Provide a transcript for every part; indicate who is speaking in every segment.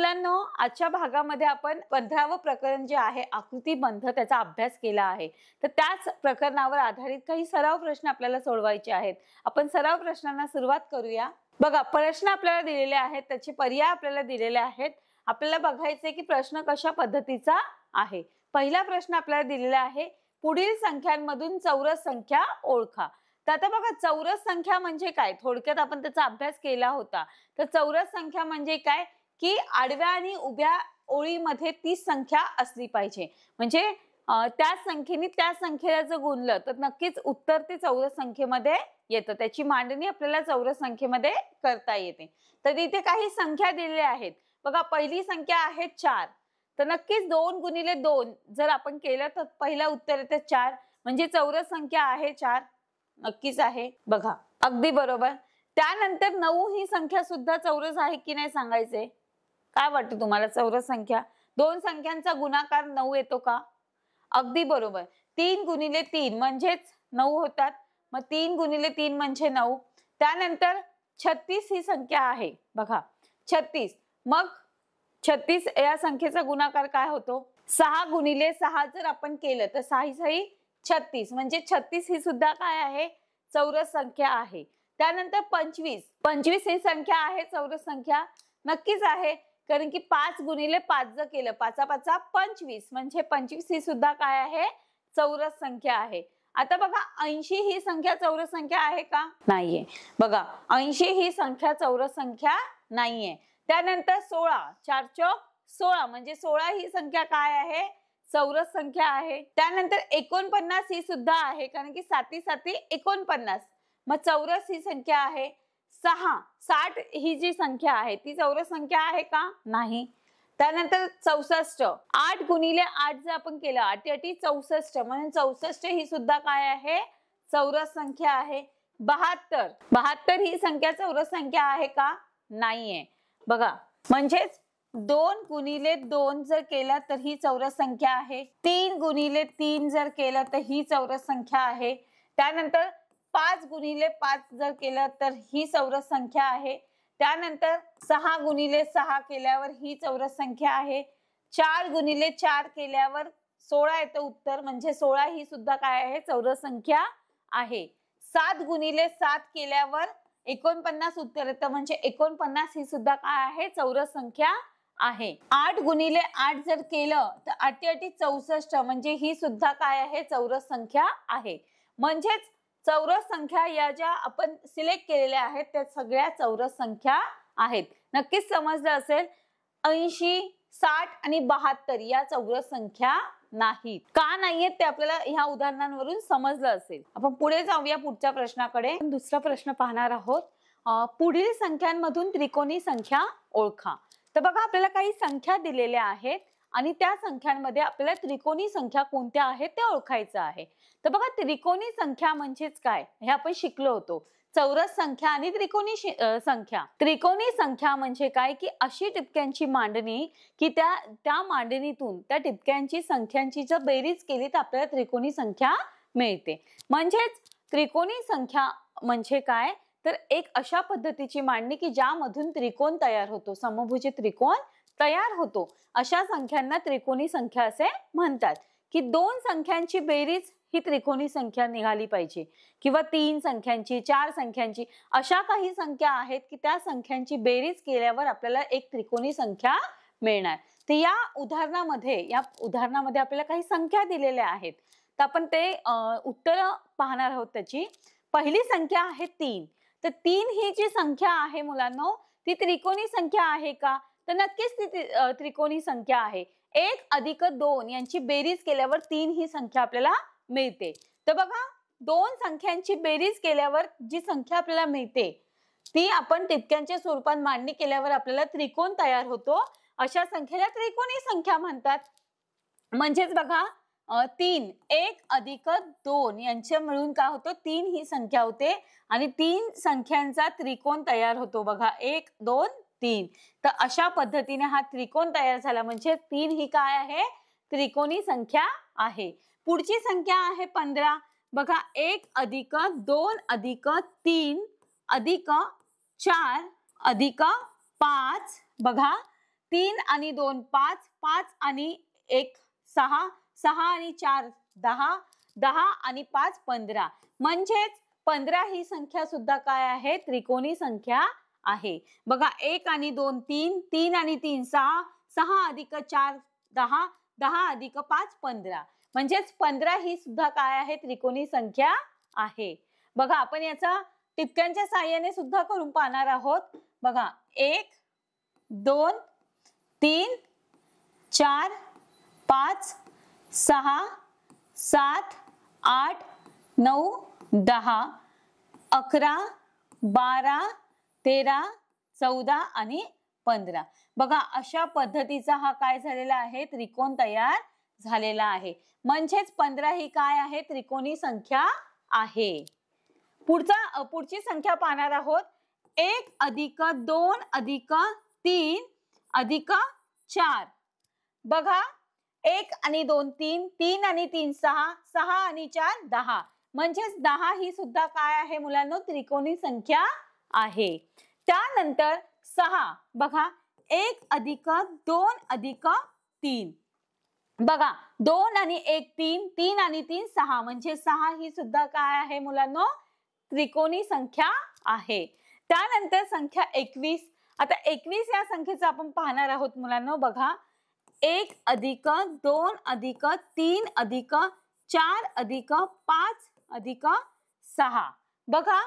Speaker 1: मुलांनो, आजच्या भागामध्ये आपण 15वं प्रकरण जे आहे आकृतिबंध त्याचा अभ्यास केला आहे। तर त्याच प्रकरणावर आधारित काही सराव प्रश्न आपल्याला सोडवायचे आहेत। आपण सराव प्रश्नांना सुरुवात करूया। बघा, प्रश्न आपल्याला दिलेले आहेत, त्याचे पर्याय आपल्याला दिलेले आहेत। आपल्याला बघायचे की प्रश्न कशा पद्धतीचा आहे। पहिला प्रश्न आपल्याला दिलेला आहे, पुढील संख्यांमधून चौरस संख्या ओळखा। तर आता बघा, चौरस संख्या म्हणजे काय, थोडक्यात आपण त्याचा अभ्यास केला होता। तर चौरस संख्या म्हणजे काय की आडव्या आणि उभ्या ओळीमध्ये ती संख्या असली पाहिजे। म्हणजे त्या संख्येने त्या संख्येला जर गुणलं तर नक्कीच उत्तर ते चौरस संख्येमध्ये येतं। त्याची मांडणी आपल्याला चौरस संख्येमध्ये करता येते। तर इथे काही संख्या दिलेल्या आहेत। बघा, पहिली संख्या आहे 4। तर नक्कीच 2 गुणिले 2 जर आपण केलं तर पहिला उत्तर येते 4, म्हणजे चौरस संख्या आहे 4, नक्कीच आहे। बघा, अगदी बरोबर। त्यानंतर 9 ही संख्या सुद्धा चौरस आहे की नाही सांगायचे। काय वाटतं तुम्हाला, चौरस संख्या, दोन संख्यांचा गुणाकार 9 येतो का? अगदी बरोबर। 3 गुणिले 3 म्हणजेच 9 होतात। मग 3 गुणिले 3 म्हणजे 9। त्यानंतर 36 ही संख्या आहे। बघा, 36, मग 36 या संख्येचा गुणाकार काय होतो? 6 गुणिले 6 जर आपण केलं तर 6 6 36, म्हणजे 36 ही सुद्धा काय आहे, चौरस संख्या आहे। त्यानंतर 25 ही संख्या आहे चौरस संख्या, नक्कीच आहे, कारण की 5 गुणिले 5 जर केलं, 5 5 25, म्हणजे 25 ही सुद्धा काय आहे, चौरस संख्या आहे। आता बघा, 80 ही संख्या चौरस संख्या आहे का? नाहीये। बघा, 80 ही संख्या चौरस संख्या नाहीये। त्यानंतर 16, 4 चौक 16, म्हणजे 16 ही संख्या काय आहे, चौरस संख्या आहे। त्यानंतर 49 ही सुद्धा आहे, कारण की 7 7 49, मग चौरस ही संख्या आहे। 60 ही जी संख्या आहे ती चौरस संख्या आहे का? नाही। त्यानंतर 64, 8 गुणिले 8 जर आपण केलं, 8 8 64, म्हणजे 64 ही सुद्धा काय आहे, चौरस संख्या आहे। 72 ही संख्या चौरस संख्या आहे का? नाहीये। बघा, म्हणजेच 2 गुणिले 2 जर केलं तर ही चौरस संख्या आहे। 3 गुणिले 3 जर केलं तर ही चौरस संख्या आहे। त्यानंतर 5 गुणिले 5 जर केलं तर ही चौरस संख्या आहे। त्यानंतर 6 गुणिले 6 केल्यावर ही चौरस संख्या आहे। 4 गुणिले 4 केल्यावर 16 येतं उत्तर, म्हणजे 16 ही सुद्धा काय आहे, चौरस संख्या आहे। 7 गुणिले 7 केल्यावर 49 उत्तर येतं, म्हणजे 49 ही सुद्धा काय आहे, चौरस संख्या आहे। 8 गुणिले 8 जर केलं तर 8 8 64, म्हणजे ही सुद्धा काय आहे, चौरस संख्या आहे। म्हणजेच चौरस संख्या या ज्या आपण सिलेक्ट केलेल्या आहेत त्या सगळ्या चौरस संख्या आहेत। नक्कीच समजलं असेल। 80, 60 आणि 72 या चौरस संख्या नाहीत। का नाहीयेत ते आपल्याला ह्या उदाहरणांवरून समजलं असेल। आपण पुढे जाऊया पुढच्या प्रश्नाकडे। दुसरा प्रश्न पाहणार आहोत, पुढील संख्यांमधून त्रिकोणी संख्या ओळखा। तर बघा, आपल्याला काही संख्या दिलेल्या आहेत आणि त्या संख्यांमध्ये आपल्याला त्रिकोणी संख्या कोणत्या आहेत ते ओळखायचं आहे। तर बघा, त्रिकोणी संख्या म्हणजेच काय हे आपण शिकलो होतो, चौरस संख्या आणि त्रिकोणी संख्या। त्रिकोणी संख्या म्हणजे काय की अशी टिपक्यांची मांडणी की त्या मांडणीतून त्या टिपक्यांची संख्यांची जर बेरीज केली तर आपल्याला त्रिकोणी संख्या मिळते। म्हणजेच त्रिकोणी संख्या म्हणजे काय, तर एक अशा पद्धतीची मांडणी की ज्यामधून त्रिकोण तयार होतो, समभुज त्रिकोण तयार होतो, अशा संख्यांना त्रिकोणी संख्या असे म्हणतात। की 2 संख्यांची बेरीज ही त्रिकोणी संख्या निघाली पाहिजे, किंवा 3 संख्यांची, 4 संख्यांची, अशा काही संख्या आहेत की त्या संख्यांची बेरीज केल्यावर आपल्याला एक त्रिकोणी संख्या मिळणार। तर या उदाहरणामध्ये आपल्याला काही संख्या दिलेल्या आहेत, तर आपण ते उत्तर पाहणार आहोत। त्याची पहिली संख्या आहे 3। तर 3 ही जी संख्या आहे मुलांनो, ती त्रिकोणी संख्या आहे का? तर नक्कीच ती त्रिकोणी संख्या आहे। 1 अधिक 2 यांची बेरीज केल्यावर 3 ही संख्या आपल्याला मिळते। तर बघा, 2 संख्यांची बेरीज केल्यावर जी संख्या आपल्याला मिळते ती आपण टिपक्यांच्या स्वरूपात मांडणी केल्यावर आपल्याला त्रिकोण तयार होतो, अशा संख्येला त्रिकोणी संख्या म्हणतात। म्हणजेच बघा, 3 1 अधिक 2 यांच्या मिळून काय होतं, 3 ही संख्या होते आणि 3 संख्यांचा त्रिकोण तयार होतो। बघा, 1 2 3, तर अशा पद्धतीने हा त्रिकोण तयार झाला, म्हणजे 3 ही काय आहे, त्रिकोणी संख्या आहे। पुढची संख्या आहे 15। बघा, 1 अधिक 2 अधिक 3 अधिक 4 अधिक 5, बघा 3 आणि 2 5, 5 आणि 1 6, 6 आणि 4 10, 10 आणि 5 15. म्हणजेच 15 ही संख्या सुद्धा काय आहे? त्रिकोणी संख्या आहे. बघा 1 आणि 2 3, 3 आणि 3 6, 6 अधिक 4 10, 10 अधिक 5 15. म्हणजेच 15 ही सुद्धा काय आहे? त्रिकोणी संख्या आहे. बघा आपण याचा टिपक्यांच्या साहाय्याने सुद्धा करून पाहणार आहोत. बघा 1 2 3 4 5 6 7 8 9 10 11 12 13 14 आणि 15. बघा अशा पद्धतीचा हा काय झालेला आहे? त्रिकोण तयार झालेला आहे. म्हणजेच 15 ही काय आहे? त्रिकोणी संख्या आहे. पुढची संख्या पाहणार आहोत. 1 अधिक 2 अधिक 3 अधिक 4. बघा 1 आणि 2 3, 3 आणि 3 6, 6 आणि 4 10. म्हणजेच 10 ही सुद्धा काय आहे मुलांनो? त्रिकोणी संख्या आहे. त्यानंतर 6. बघा 1 अधिक 2 अधिक 3. बघा 2 आणि 1 3, 3 आणि 3 6. म्हणजे 6 ही सुद्धा काय आहे मुलांनो? त्रिकोणी संख्या आहे. त्यानंतर संख्या 21. आता 21 या संख्येचा आपण पाहणार आहोत मुलांनो. बघा 1 अधिक 2 अधिक 3 अधिक 4 अधिक 5 अधिक 6. बघा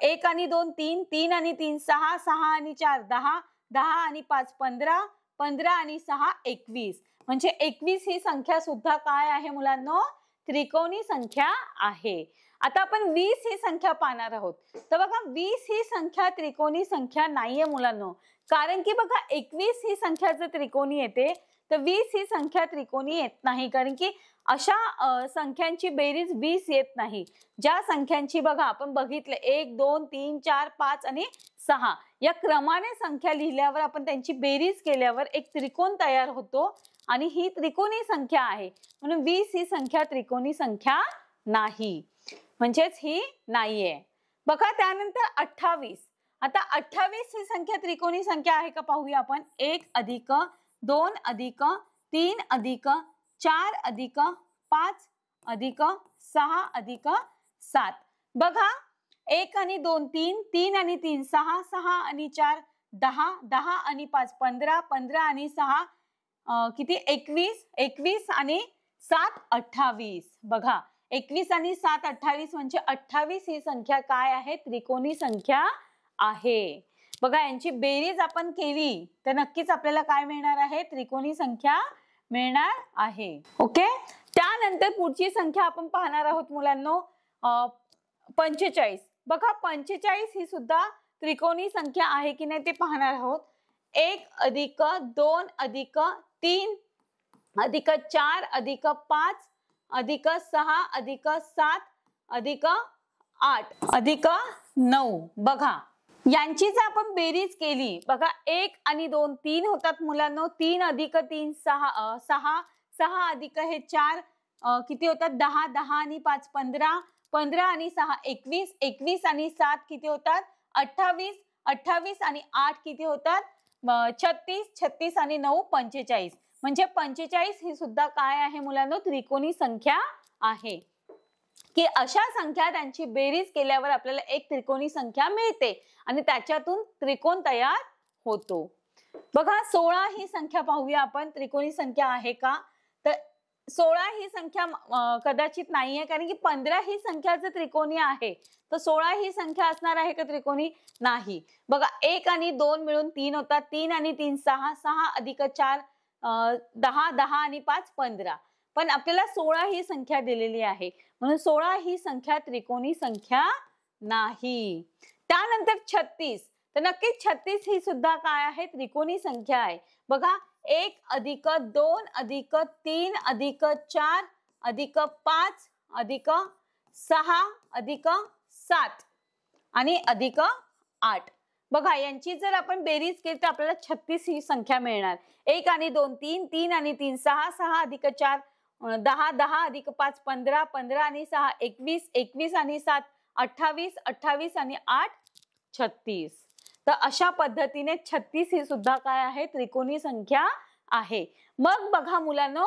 Speaker 1: 1 आणि 2 3, 3 आणि 3 6, 6 आणि 4 10, 10 आणि 5 15, 15 आणि 6 21. म्हणजे 21 ही संख्या सुद्धा काय आहे मुलांनो? त्रिकोणी संख्या आहे. आता आपण 20 ही संख्या पाहणार आहोत. तर बघा 20 ही संख्या त्रिकोणी संख्या नाहीये मुलांनो. कारण की बघा 21 ही संख्या जर त्रिकोणी येते तर 20 ही संख्या त्रिकोणी येत नाही. कारण की अशा संख्यांची बेरीज 20 येत नाही. ज्या संख्यांची बघा आपण बघितलं 1 2 3 4 5 आणि 6 या क्रमाने संख्या लिहिल्यावर आपण त्यांची बेरीज केल्यावर एक त्रिकोण तयार होतो आणि ही त्रिकोणी संख्या आहे. म्हणून 20 ही संख्या त्रिकोणी संख्या नाही. म्हणजेच ही नाहीये. बघा त्यानंतर 28. आता 28 ही संख्या त्रिकोणी संख्या आहे का पाहूया आपण. 1 अधिक 2 अधिक 3 अधिक 4 अधिक 5 अधिक 6 अधिक 7. बघा 1 आणि 2 3, 3 आणि 3 6, 6 आणि 4 10, 10 आणि 5 15, 15 आणि 6 किती 21, 21 आणि 7 28. बघा 21 आणि 7 28 म्हणजे 28 ही संख्या काय आहे? त्रिकोणी संख्या आहे. बघा यांची बेरीज आपण केली तर नक्कीच आपल्याला काय मिळणार आहे? त्रिकोणी संख्या मिळणार आहे. ओके. त्यानंतर पुढची संख्या आपण पाहणार आहोत मुलांनो 45. बघा 45 ही सुद्धा त्रिकोणी संख्या आहे की नाही ते पाहणार आहोत. 1 अधिक 2 अधिक 3 अधिक 4 अधिक 5 अधिक 6 अधिक 7 अधिक 8 अधिक 9. बघा यांची जर आपण बेरीज केली बघा 1 आणि 2 3 होतात मुलांनो. 3 अधिक 3 6, 6 6 अधिक हे 4 किती होतात 10, 10 आणि 5 15, 15 आणि 6 21, 21 आणि 7 किती होतात 28, 28 आणि 8 किती होतात 36, 36 आणि 9 45. म्हणजे 45 ही सुद्धा काय आहे मुलांनो? त्रिकोणी संख्या आहे. की अशा संख्या त्यांची बेरीज केल्यावर आपल्याला एक त्रिकोणी संख्या मिळते आणि त्याच्यातून त्रिकोण तयार होतो. बघा 16 ही संख्या पाहूया आपण. त्रिकोणी संख्या आहे का? तर 16 ही संख्या कदाचित नाहीये. कारण की 15 ही संख्या जर त्रिकोणी आहे तर 16 ही संख्या असणार आहे का त्रिकोणी? नाही. बघा 1 आणि 2 मिळून 3 होतात. 3 आणि 3 6, 6 अधिक 4 10, 10 आणि 5 15. पण आपल्याला 16 ही संख्या दिलेली आहे म्हणून 16 ही संख्या त्रिकोणी संख्या नाही. त्यानंतर 36. तर नक्कीच 36 ही सुद्धा काय आहे? त्रिकोणी संख्या आहे. बघा 1 अधिक 2 अधिक 3 अधिक 4 अधिक 5 अधिक 6 अधिक 7 आणि अधिक 8. बघा यांची जर आपण बेरीज केली तर आपल्याला 36 ही संख्या मिळणार. 1 आणि 2 3, 3 आणि 3 6, 6 अधिक 4 10, 10 अधिक 5 15, 15 आणि 6 21, 21 आणि 7 28, 28 आणि 8 36. तर अशा पद्धतीने 36 ही सुद्धा काय आहे, त्रिकोणी संख्या आहे. मग बघा मुलांनो,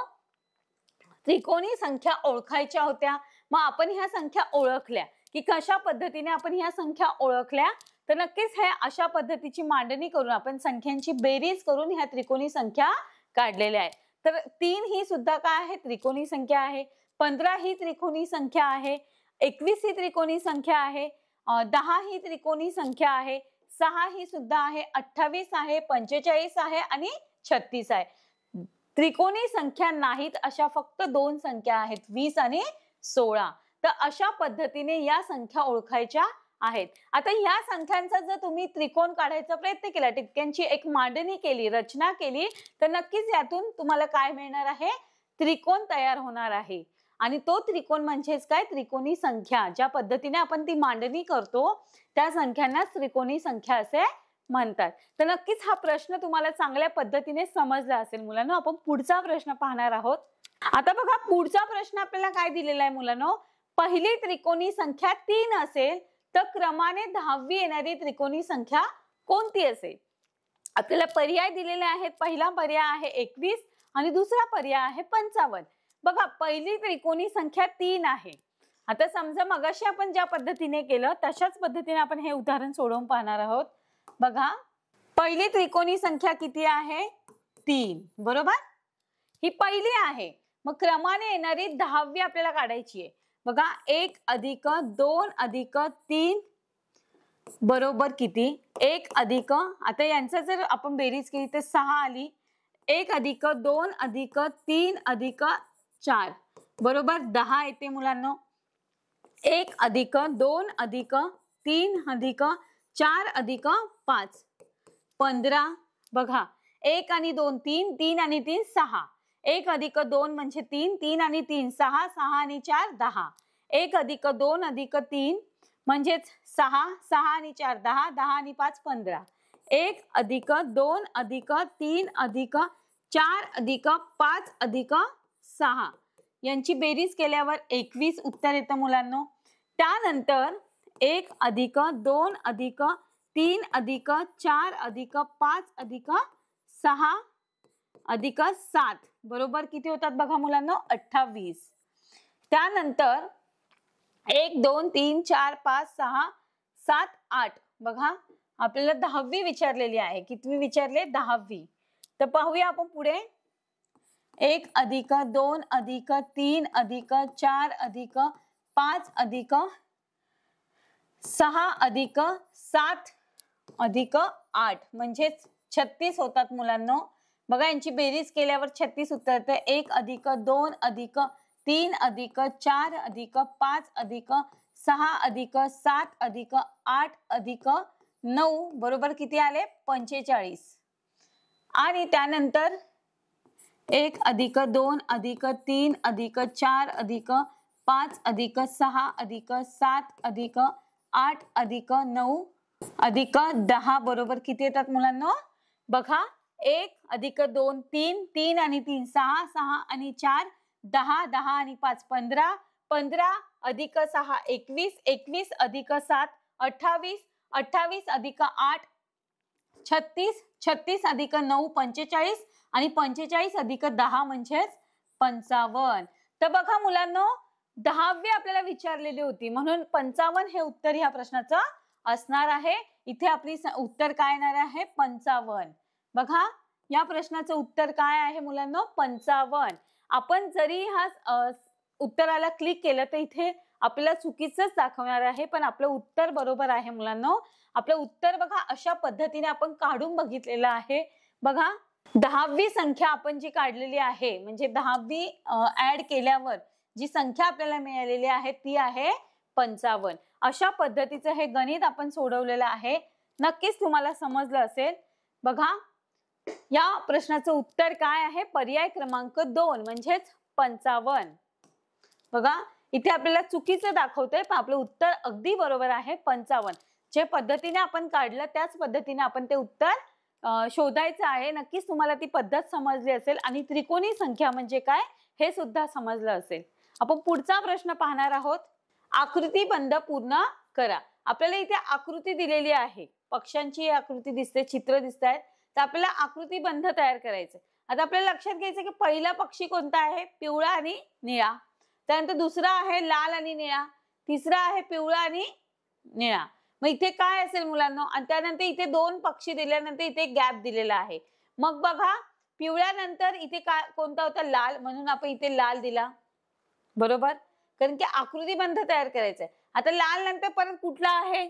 Speaker 1: त्रिकोणी संख्या ओळखायच्या होत्या. मग आपण ह्या संख्या ओळखल्या की कशा पद्धतीने आपण ह्या संख्या ओळखल्या, तर नक्कीच हे अशा पद्धतीची मांडणी करून आपण संख्यांची बेरीज करून ह्या त्रिकोणी संख्या काढलेल्या आहेत. तर 3 ही सुद्धा काय आहे, त्रिकोणी संख्या आहे. 15 ही त्रिकोणी संख्या आहे. 21 ही त्रिकोणी संख्या आहे. 10 ही त्रिकोणी संख्या आहे. 6 ही सुद्धा आहे. 28 आहे, 45 आहे आणि 36 आहे. त्रिकोणी संख्या नाहीत अशा फक्त 2 संख्या आहेत, 20 आणि 16. तर अशा पद्धतीने या संख्या ओळखायच्या आहेत. आता या संख्यांचा जर तुम्ही त्रिकोण काढायचा प्रयत्न केला, त्यांची एक मांडणी केली, रचना केली, तर नक्कीच यातून तुम्हाला काय मिळणार आहे, त्रिकोण तयार होणार आहे. आणि तो त्रिकोण म्हणजेच काय, त्रिकोणी संख्या. ज्या पद्धतीने आपण ती मांडणी करतो त्या संख्यांना त्रिकोणी संख्या असे म्हणतात. तर नक्कीच हा प्रश्न तुम्हाला चांगल्या पद्धतीने समजला असेल मुलांनो. आपण पुढचा प्रश्न पाहणार आहोत. आता बघा, पुढचा प्रश्न आपल्याला काय दिलेला आहे मुलांनो, पहिली त्रिकोणी संख्या 3 असेल तर क्रमाने 10वी येणारी त्रिकोणी संख्या कोणती असेल? आपल्याला पर्याय दिलेले आहेत. पहिला पर्याय आहे 21 आणि दुसरा पर्याय आहे 55. बघा, पहिली त्रिकोणी संख्या 3 आहे. आता समजा मगाशी आपण ज्या पद्धतीने केलं तशाच पद्धतीने आपण हे उदाहरण सोडवून पाहणार आहोत. बघा, पहिली त्रिकोणी संख्या किती आहे, 3, बरोबर. ही पहिली आहे. मग क्रमाने येणारी 10वी आपल्याला काढायची आहे. बघा, 1 अधिक 2 अधिक 3 बरोबर किती, 1 अधिक, आता यांचं जर आपण बेरीज केली तर 6 आली. 1 अधिक 2 अधिक 3 अधिक 4 बरोबर 10 येते मुलांनो. 1 अधिक 2 अधिक 3 अधिक 4 अधिक 5 15. बघा, 1 आणि 2 3, 3 आणि 3 6. 1 अधिक 2 म्हणजे 3, 3 आणि 3 6, 6 आणि 4 10. 1 अधिक 2 अधिक 3 म्हणजेच 6, 6 आणि 4 10, 10 आणि 5 15. 1 अधिक 2 अधिक 3 अधिक 4 अधिक 5 अधिक 6 यांची बेरीज केल्यावर 21 उत्तर येतं मुलांनो. त्यानंतर 1 अधिक 2 अधिक 3 अधिक 4 अधिक 5 अधिक 6 अधिक 7 बरोबर किती होतात बघा मुलांनो, 28. त्यानंतर 1 2 3 4 5 6 7 8 बघा, आपल्याला 10वी विचारलेली आहे. कितवी विचारले, 10वी. तर पाहूया आपण पुढे. 1 अधिक 2 अधिक 3 अधिक 4 अधिक 5 अधिक 6 अधिक 7 अधिक 8 म्हणजेच 36 होतात मुलांनो. बघा, यांची बेरीज केल्यावर 36 उत्तर येते. 1 अधिक 2 अधिक 3 अधिक 4 अधिक 5 अधिक 6 अधिक 7 अधिक 8 अधिक 9 बरोबर किती आले, 45. आणि त्यानंतर 1 अधिक 2 अधिक 3 अधिक 4 अधिक 5 अधिक 6 अधिक 7 अधिक 8 अधिक 9 अधिक 10 बरोबर किती येतात मुलांनो. बघा, 1 अधिक 2 3, 3 आणि 3 6, 6 आणि 4 10, 10 आणि 5 15, 15 अधिक 6 21, 21 अधिक 7 28, 28 अधिक 8 36, 36 अधिक 9 45 आणि 45 अधिक 10 म्हणजेच 55. तर बघा मुलांनो, 10वी आपल्याला विचारलेली होती म्हणून 55 हे उत्तर ह्या प्रश्नाचं असणार आहे. इथे आपली उत्तर काय येणार आहे, 55. बघा, या प्रश्नाचं उत्तर काय आहे मुलांनो, 55. आपण जरी ह्या उत्तराला क्लिक केलं तर इथे आपल्याला चुकीचंच दाखवणार आहे, पण आपलं उत्तर बरोबर आहे मुलांनो. आपलं उत्तर बघा अशा पद्धतीने आपण काढून बघितलेलं आहे. बघा, 10वी संख्या आपण जी काढलेली आहे म्हणजे 10वी ऍड केल्यावर जी संख्या आपल्याला मिळालेली आहे ती आहे 55. अशा पद्धतीचं हे गणित आपण सोडवलेलं आहे. नक्कीच तुम्हाला समजलं असेल. बघा, या प्रश्नाचं उत्तर काय आहे, पर्याय क्रमांक 2 म्हणजेच 55. बघा, इथे आपल्याला चुकीचं दाखवतंय पण आपलं उत्तर अगदी बरोबर आहे, 55. जे पद्धतीने आपण काढलं त्याच पद्धतीने आपण ते उत्तर शोधायचं आहे. नक्कीच तुम्हाला ती पद्धत समजली असेल आणि त्रिकोणी संख्या म्हणजे काय हे सुद्धा समजलं असेल. आपण पुढचा प्रश्न पाहणार आहोत. आकृतीबंध पूर्ण करा. आपल्याला इथे आकृती दिलेली आहे. पक्ष्यांची आकृती दिसते, चित्र दिसत आहेत, तर आपल्याला आकृतीबंध तयार करायचं. आता आपल्याला लक्षात घ्यायचं की पहिला पक्षी कोणता आहे? पिवळा आणि निळा. त्यानंतर दुसरा आहे लाल आणि निळा, तिसरा आहे पिवळा आणि निळा. मग इथे काय असेल मुलांनो? आणि त्यानंतर इथे 2 पक्षी दिल्यानंतर इथे गॅप दिलेला आहे. मग बघा पिवळ्यानंतर इथे काय कोणता होता? लाल, म्हणून आपण इथे लाल दिला. बरोबर? कारण की आकृतीबंध तयार करायचा आहे. आता लाल नंतर परत कुठला आहे?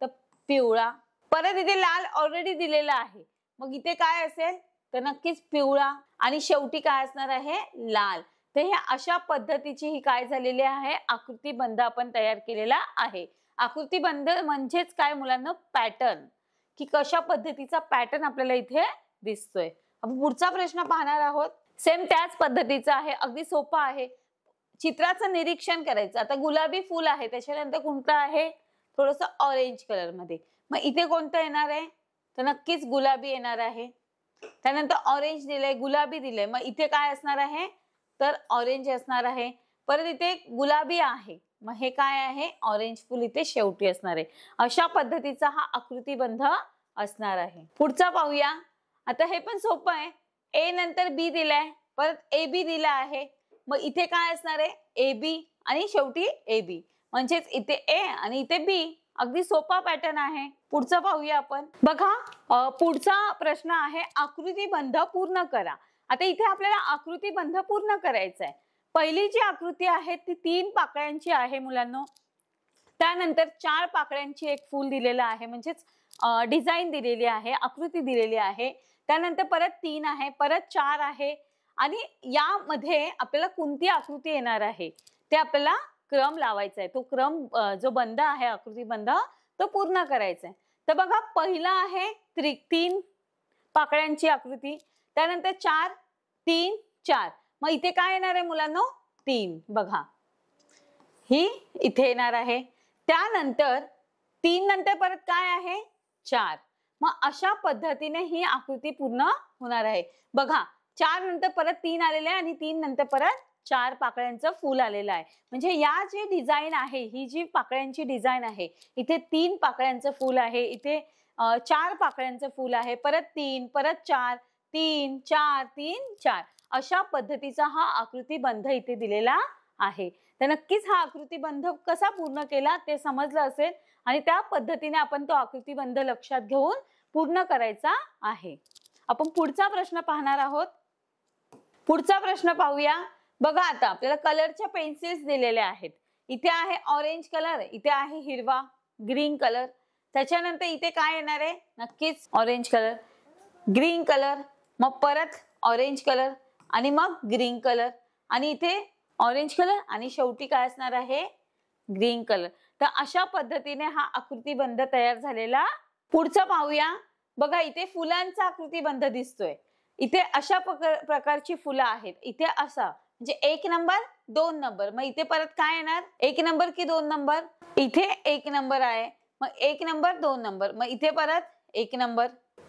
Speaker 1: तर पिवळा. परत इथे लाल ऑलरेडी दिलेला आहे. मग इथे काय असेल? तर नक्कीच पिवळा. आणि शेवटी काय असणार आहे? लाल. तर हे अशा पद्धतीची ही काय झालेली आहे? आकृतीबंध आपण तयार केलेला आहे. आकृतीबंध म्हणजेच काय मुलांना? पॅटर्न, की कशा पद्धतीचा पॅटर्न आपल्याला इथे दिसतोय. आपण पुढचा प्रश्न पाहणार आहोत. सेम त्याच पद्धतीचा आहे, अगदी सोपा आहे. चित्राचं निरीक्षण करायचं. आता गुलाबी फूल आहे, त्याच्यानंतर कोणतं आहे? थोडंसं ऑरेंज कलर मध्ये. मग इथे कोणतं येणार आहे? तर नक्कीच गुलाबी येणार आहे. त्यानंतर ऑरेंज दिलंय, गुलाबी दिलंय, मग इथे काय असणार आहे? तर ऑरेंज असणार आहे. परत इथे गुलाबी आहे, मग हे काय आहे? ऑरेंज फुल इथे शेवटी असणार आहे. अशा पद्धतीचा हा आकृतीबंध असणार आहे. पुढचा पाहूया. आता हे पण सोपं आहे. ए नंतर बी दिलाय, परत ए बी दिला आहे, मग इथे काय असणार आहे? ए बी आणि शेवटी ए बी, म्हणजेच इथे ए आणि इथे बी. अगदी सोपा पॅटर्न आहे. पुढचं पाहूया आपण. बघा पुढचा प्रश्न आहे आकृतीबंध पूर्ण करा. आता इथे आपल्याला आकृतीबंध पूर्ण करायचा आहे. पहिली जी आकृती आहे ती 3 पाकळ्यांची आहे मुलांनो. त्यानंतर 4 पाकळ्यांची एक फूल दिलेलं आहे, म्हणजेच डिझाईन दिलेली आहे, आकृती दिलेली आहे. त्यानंतर परत 3 आहे, परत 4 आहे, आणि यामध्ये आपल्याला कोणती आकृती येणार आहे ते आपल्याला क्रम लावायचा आहे. तो क्रम जो बंध आहे आकृतीबंध तो पूर्ण करायचा आहे. तर बघा पहिला आहे 3 पाकळ्यांची आकृती, त्यानंतर 4 3 4, मग इथे काय येणार आहे मुलांनो? 3. बघा ही इथे येणार आहे. त्यानंतर 3 नंतर परत काय आहे? 4. मग अशा पद्धतीने ही आकृती पूर्ण होणार आहे. बघा 4 नंतर परत 3 आलेले आहे आणि 3 नंतर परत 4 पाकळ्यांचं फूल आलेलं आहे. म्हणजे या जी डिझाईन आहे, ही जी पाकळ्यांची डिझाईन आहे, इथे 3 पाकळ्यांचं फूल आहे, इथे 4 पाकळ्यांचं फूल आहे, परत 3 परत 4 3 4 3 4, अशा पद्धतीचा हा आकृतीबंध इथे दिलेला आहे. तर नक्कीच हा आकृतीबंध कसा पूर्ण केला ते समजलं असेल, आणि त्या पद्धतीने आपण तो आकृतीबंध लक्षात घेऊन पूर्ण करायचा आहे. आपण पुढचा प्रश्न पाहणार आहोत. पुढचा प्रश्न पाहूया. बघा आता आपल्याला कलरच्या पेन्सिल्स दिलेल्या आहेत. इथे आहे ऑरेंज कलर, इथे आहे हिरवा ग्रीन कलर, त्याच्यानंतर इथे काय येणार आहे? नक्कीच ऑरेंज कलर, ग्रीन कलर, मग परत ऑरेंज कलर आणि मग ग्रीन कलर, आणि इथे ऑरेंज कलर आणि शेवटी काय असणार आहे? Green colour. तर अशा पद्धतीने हा आकृतीबंध तयार झालेला. पुढचं पाहूया. बघा इथे फुलांचा आकृतीबंध दिसतोय. इथे अशा प्रकारची फुलं आहेत. इथे असा म्हणजे 1 नंबर 2 नंबर, मग इथे परत काय येणार? 1 नंबर की 2 नंबर? इथे 1 नंबर आहे, मग 1 नंबर 2 नंबर, मग इथे परत 1 नंबर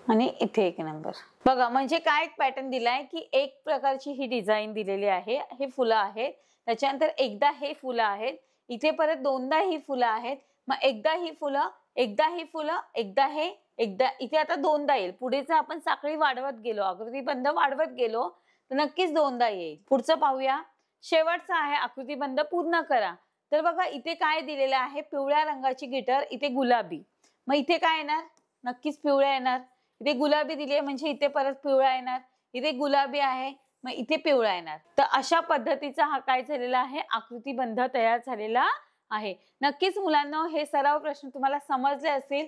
Speaker 1: आणि इथे 1 नंबर. बघा म्हणजे काय एक पॅटर्न दिलाय की एक प्रकारची ही डिझाईन दिलेली आहे. हे फुलं आहेत, त्याच्यानंतर एकदा हे फुलं आहेत, इथे परत दोनदा ही फुलं आहेत, मग एकदा ही फुलं, एकदा ही फुलं, एकदा हे, एकदा इथे आता दोनदा येईल. पुढेच आपण साखळी वाढवत गेलो, आकृतीबंध वाढवत गेलो तर नक्कीच दोनदा येईल. पुढचं पाहूया. शेवटचा आहे आकृतीबंध पूर्ण करा. तर बघा इथे काय दिलेलं आहे? पिवळ्या रंगाची गिटार, इथे गुलाबी, मग इथे काय येणार? नक्कीच पिवळा येणार. इथे गुलाबी दिली म्हणजे इथे परत पिवळा येणार, इथे गुलाबी आहे मग इथे पिवळा येणार. तर अशा पद्धतीचा हा काय झालेला आहे? आकृतीबंध तयार झालेला आहे. नक्कीच मुलांनो हे सराव प्रश्न तुम्हाला समजले असतील.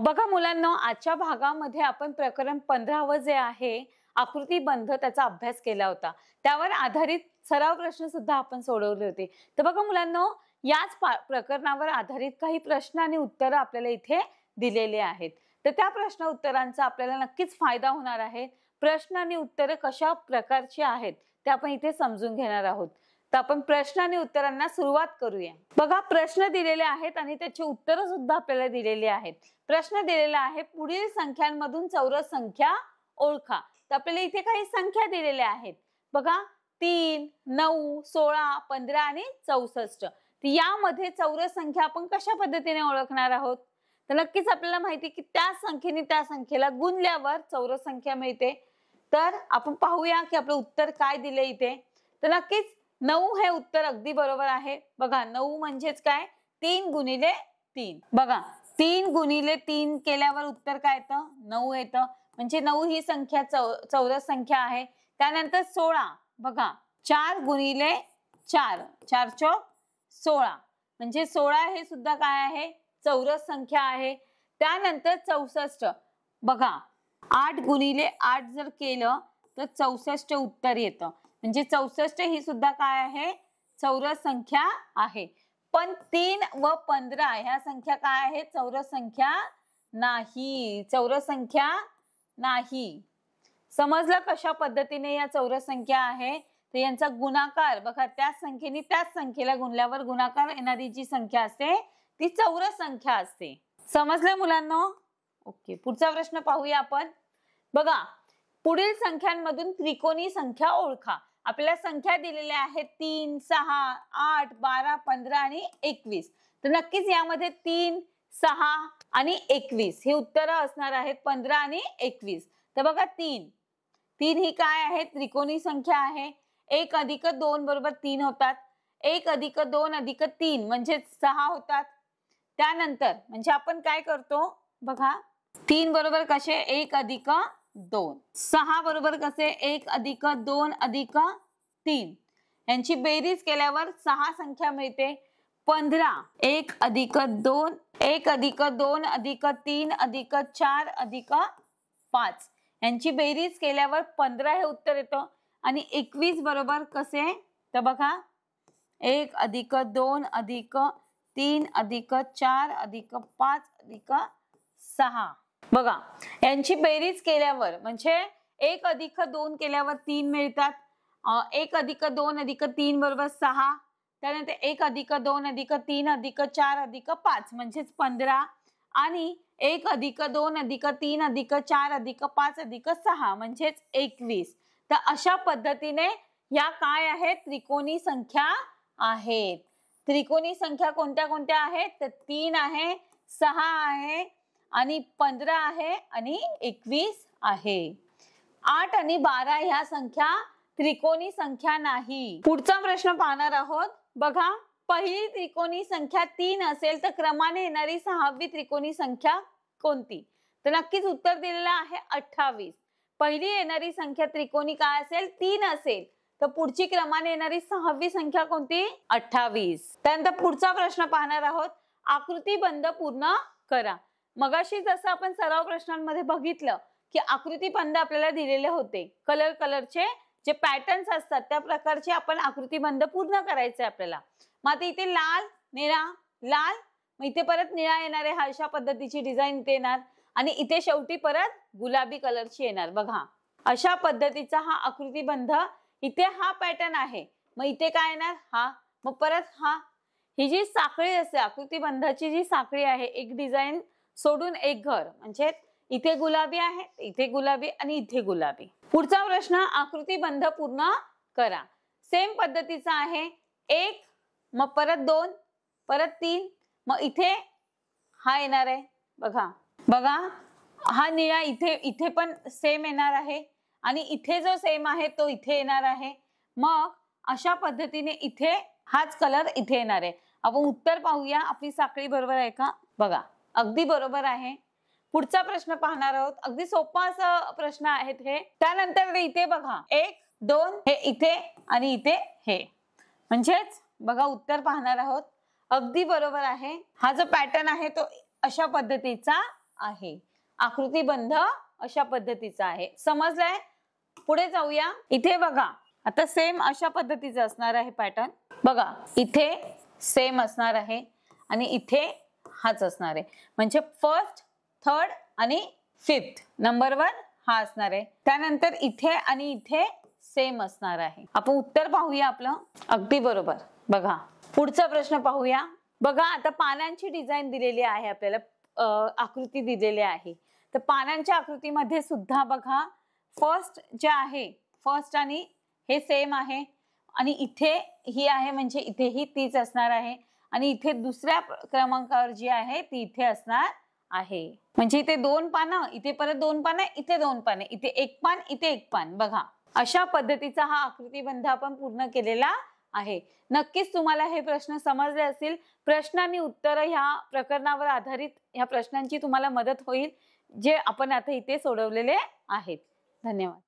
Speaker 1: बघा मुलांनो आजच्या भागामध्ये आपण प्रकरण 15 जे आहे आकृतीबंध त्याचा अभ्यास केला होता. त्यावर आधारित सराव प्रश्न सुद्धा आपण सोडवले होते. तर बघा मुलांनो याच प्रकरणावर आधारित काही प्रश्न आणि उत्तरं आपल्याला इथे दिलेले आहेत. तर त्या प्रश्न उत्तरांचा आपल्याला नक्कीच फायदा होणार आहे. प्रश्न आणि उत्तरे कशा प्रकारची आहेत ते आपण इथे समजून घेणार आहोत. तर आपण प्रश्न आणि उत्तरांना सुरुवात करूया. बघा प्रश्न दिलेले आहेत आणि त्याची उत्तरं सुद्धा आपल्याला दिलेली आहेत. प्रश्न दिलेला आहे पुढील संख्यांमधून चौरस संख्या ओळखा. तर आपल्याला इथे काही संख्या दिलेल्या आहेत. बघा 3 9 16 15 आणि 64. तर यामध्ये चौरस संख्या आपण कशा पद्धतीने ओळखणार आहोत? तर नक्कीच आपल्याला माहिती की त्या संख्येने त्या संख्येला गुणल्यावर चौरस संख्या मिळते. तर आपण पाहूया की आपलं उत्तर काय दिले इथे. तर नक्कीच 9 हे उत्तर अगदी बरोबर आहे. बघा 9 म्हणजेच काय 3 गुणिले 3. बघा 3 गुणिले 3 केल्यावर उत्तर काय येतं 9 येतं. म्हणजे 9 ही संख्या चौरस संख्या आहे. त्यानंतर 16 बघा 4 गुणिले 4 4 चौक 16 म्हणजे 16 हे सुद्धा काय आहे चौरस संख्या आहे. त्यानंतर 64 बघा 8 गुणिले 8 जर केलं तर 64 उत्तर येतं. म्हणजे 64 ही सुद्धा काय आहे चौरस संख्या आहे. पण 3 व 15 ह्या संख्या काय आहे चौरस संख्या नाही. चौरस संख्या नाही. समजलं कशा पद्धतीने या चौरस संख्या आहे. तर यांचा गुणाकार बघा त्याच संख्येने त्याच संख्येला गुणल्यावर गुणाकार येणारी जी संख्या असते ती चौरस संख्या असते. समजलं मुलांनो? ओके, पुढचा प्रश्न पाहूया आपण. बघा पुढील संख्यांमधून त्रिकोणी संख्या ओळखा. आपल्याला संख्या दिलेल्या आहेत 3, 6, 8, 12, 15 आणि 21. तर नक्कीच यामध्ये 3, 6 आणि 21 ही उत्तरं असणार आहेत. 15 आणि 21. तर बघा 3 ही काय आहे त्रिकोणी संख्या आहे. 1 अधिक 2 बरोबर 3 होतात. 1 अधिक 2 अधिक 3 म्हणजे 6 होतात. त्यानंतर म्हणजे आपण काय करतो बघा 3 बरोबर कसे 1 अधिक 2. 6 बरोबर कसे 1 अधिक 2 अधिक 3. यांची बेरीज केल्यावर 6 संख्या मिळते. 15 1 अधिक 2 1 अधिक 2 अधिक 3 अधिक 4 अधिक 5 यांची बेरीज केल्यावर 15 हे उत्तर येतं. आणि 21 बरोबर कसे तर बघा 1 अधिक 2 अधिक 3 अधिक 4 अधिक 5 अधिक 6 बघा यांची बेरीज केल्यावर म्हणजे 1 अधिक 2 केल्यावर 3 मिळतात. 1 अधिक 2 अधिक 3 बरोबर 6. त्यानंतर 1 अधिक 2 अधिक 3 अधिक 4 अधिक 5 म्हणजेच 15 आणि 1 अधिक 2 अधिक 3 अधिक 4 अधिक 5 अधिक 6 म्हणजेच 21. तर अशा पद्धतीने या काय आहेत त्रिकोणी संख्या आहेत. त्रिकोणी संख्या कोणत्या कोणत्या आहेत तर 3 आहे 6 आहे आणि 15 आहे आणि 21 आहे. 8 आणि 12 ह्या संख्या त्रिकोणी संख्या नाही. पुढचा प्रश्न पाहणार आहोत. बघा पहिली त्रिकोणी संख्या 3 असेल तर क्रमाने येणारी 6वी त्रिकोणी संख्या कोणती. तर नक्कीच उत्तर दिलेलं आहे 28. पहिली येणारी संख्या त्रिकोणी काय असेल 3 असेल तर पुढची क्रमाने येणारी 6वी संख्या कोणती 28. त्यानंतर पुढचा प्रश्न पाहणार आहोत. आकृतीबंध पूर्ण करा. मगाशी जसं आपण सराव प्रश्नांमध्ये बघितलं की आकृतीबंध आपल्याला दिलेले होते. कलरचे जे पॅटर्न्स असतात त्या प्रकारचे आपण आकृतीबंध पूर्ण करायचे आपल्याला. मग आता इथे लाल निळा लाल मग इथे परत निळा येणार आहे. अशा पद्धतीची डिझाईन इथे येणार आणि इथे शेवटी परत गुलाबी कलरची येणार. बघा अशा पद्धतीचा हा आकृतीबंध. इथे हा पॅटर्न आहे मग इथे काय येणार हा मग परत हा. ही जी साखळी असते आकृतीबंधाची जी साखळी आहे एक डिझाईन सोडून एक घर म्हणजे इथे गुलाबी आहे इथे गुलाबी आणि इथे गुलाबी. पुढचा प्रश्न आकृतीबंध पूर्ण करा. सेम पद्धतीचा आहे. 1 मग परत 2 परत 3 मग इथे हा येणार आहे. बघा हा निळा इथे पण सेम येणार आहे आणि इथे जो सेम आहे तो इथे येणार आहे. मग अशा पद्धतीने इथे हाच कलर इथे येणार आहे. आपण उत्तर पाहूया. आपली साखळी बरोबर आहे का बघा अगदी बरोबर आहे. पुढचा प्रश्न पाहणार आहोत. अगदी सोपा असा प्रश्न आहेत हे. त्यानंतर इथे बघा 1 2 हे इथे आणि इथे हे म्हणजेच बघा उत्तर पाहणार आहोत. अगदी बरोबर आहे. हा जो पॅटर्न आहे तो अशा पद्धतीचा आहे. आकृतीबंध अशा पद्धतीचा आहे. समजलंय? पुढे जाऊया. इथे बघा आता सेम अशा पद्धतीचा असणार आहे पॅटर्न. बघा इथे सेम असणार आहे आणि इथे हाच असणार आहे. म्हणजे फर्स्ट थर्ड आणि फिफ्थ नंबरवर हा असणार आहे. त्यानंतर इथे आणि इथे सेम असणार आहे. आपण उत्तर पाहूया आपलं. अगदी बरोबर. बघा पुढचा प्रश्न पाहूया. बघा आता पानांची डिझाईन दिलेली आहे आपल्याला. आकृती दिलेली आहे. तर पानांच्या आकृतीमध्ये सुद्धा बघा फर्स्ट जे आहे फर्स्ट आणि हे सेम आहे आणि इथे ही आहे म्हणजे इथेही तीच असणार आहे आणि इथे दुसऱ्या क्रमांकावर जी आहे ती इथे असणार आहे. म्हणजे इथे 2 पानं, इथे परत 2 पानं, इथे 2 पाने, इथे 1 पान, इथे 1 पान. बघा, अशा पद्धतीचा हा आकृतिबंध आपण पूर्ण केलेला आहे. नक्कीच तुम्हाला हे प्रश्न समजले असतील. प्रश्न आणि उत्तरं ह्या प्रकरणावर आधारित ह्या प्रश्नांची तुम्हाला मदत होईल, जे आपण आता इथे सोडवलेले आहेत. धन्यवाद.